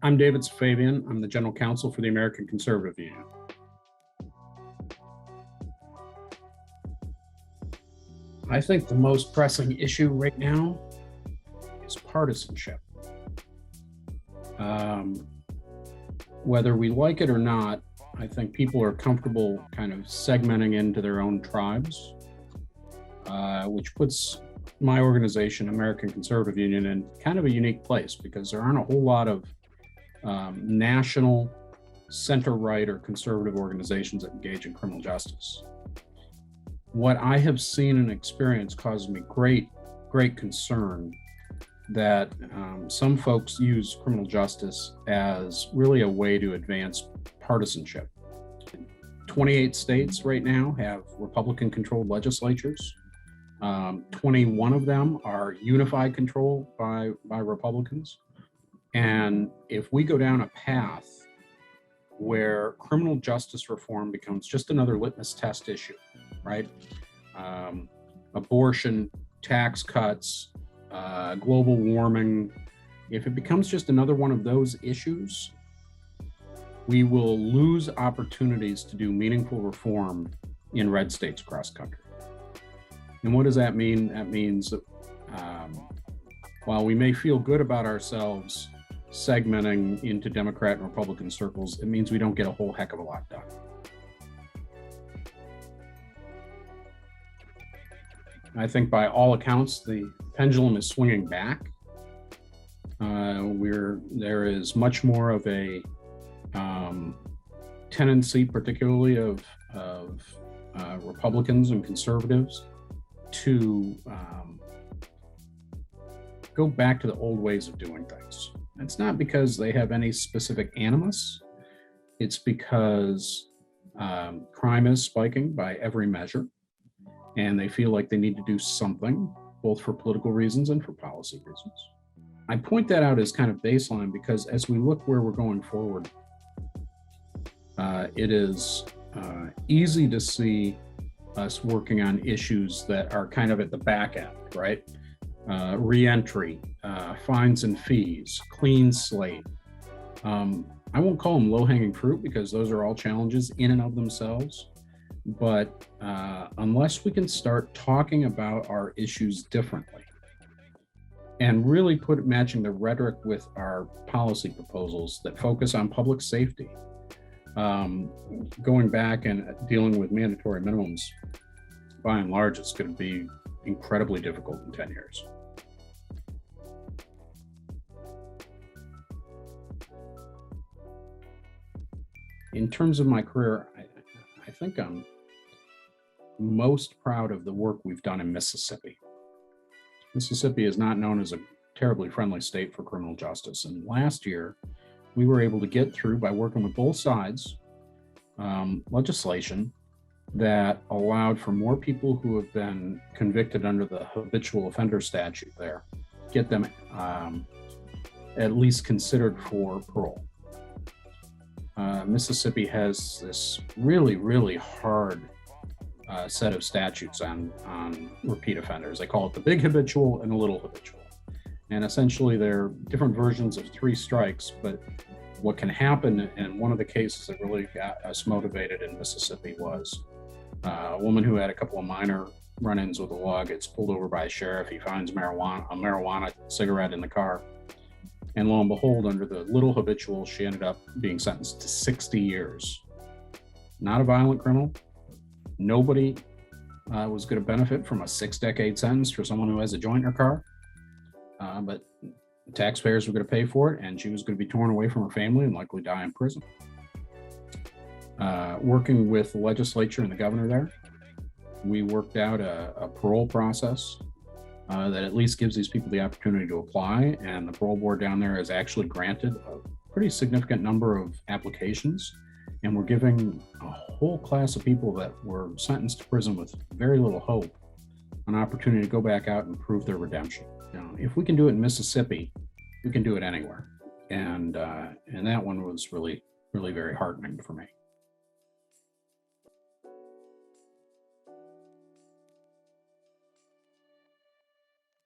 I'm David Safavian. I'm the General Counsel for the American Conservative Union. I think the most pressing issue right now is partisanship. Whether we like it or not, I think people are comfortable kind of segmenting into their own tribes, which puts my organization, American Conservative Union, in kind of a unique place because there aren't a whole lot of national center-right or conservative organizations that engage in criminal justice. What I have seen and experienced causes me great concern that some folks use criminal justice as really a way to advance partisanship. 28 states right now have Republican-controlled legislatures. 21 of them are unified control by Republicans. And if we go down a path where criminal justice reform becomes just another litmus test issue, right? Abortion, tax cuts, global warming, if it becomes just another one of those issues, we will lose opportunities to do meaningful reform in red states across the country. And what does that mean? That means that while we may feel good about ourselves segmenting into Democrat and Republican circles, it means we don't get a whole heck of a lot done. I think by all accounts, the pendulum is swinging back. There is much more of a tendency, particularly of Republicans and conservatives, to go back to the old ways of doing things. It's not because they have any specific animus. It's because crime is spiking by every measure, and they feel like they need to do something, both for political reasons and for policy reasons. I point that out as kind of baseline because as we look where we're going forward, it is easy to see us working on issues that are kind of at the back end, right? Reentry, fines and fees, clean slate. I won't call them low-hanging fruit because those are all challenges in and of themselves. But unless we can start talking about our issues differently and really matching the rhetoric with our policy proposals that focus on public safety, going back and dealing with mandatory minimums, by and large, it's going to be incredibly difficult in 10 years. In terms of my career, I think I'm most proud of the work we've done in Mississippi. Mississippi is not known as a terribly friendly state for criminal justice. And last year, we were able to get through, by working with both sides, legislation that allowed for more people who have been convicted under the habitual offender statute there, get them at least considered for parole. Mississippi has this really hard set of statutes on repeat offenders. They call it the big habitual and the little habitual. And essentially they're different versions of 3 strikes, but what can happen, and one of the cases that really got us motivated in Mississippi was a woman who had a couple of minor run-ins with the law gets pulled over by a sheriff. He finds a marijuana cigarette in the car. And lo and behold, under the little habitual, she ended up being sentenced to 60 years. Not a violent criminal. Nobody was going to benefit from a 6-decade sentence for someone who has a joint in her car. But taxpayers were going to pay for it, and she was going to be torn away from her family and likely die in prison. Working with the legislature and the governor there, we worked out a parole process that at least gives these people the opportunity to apply, and the parole board down there has actually granted a pretty significant number of applications, and we're giving a whole class of people that were sentenced to prison with very little hope an opportunity to go back out and prove their redemption. Now, if we can do it in Mississippi, we can do it anywhere, and that one was really very heartening for me.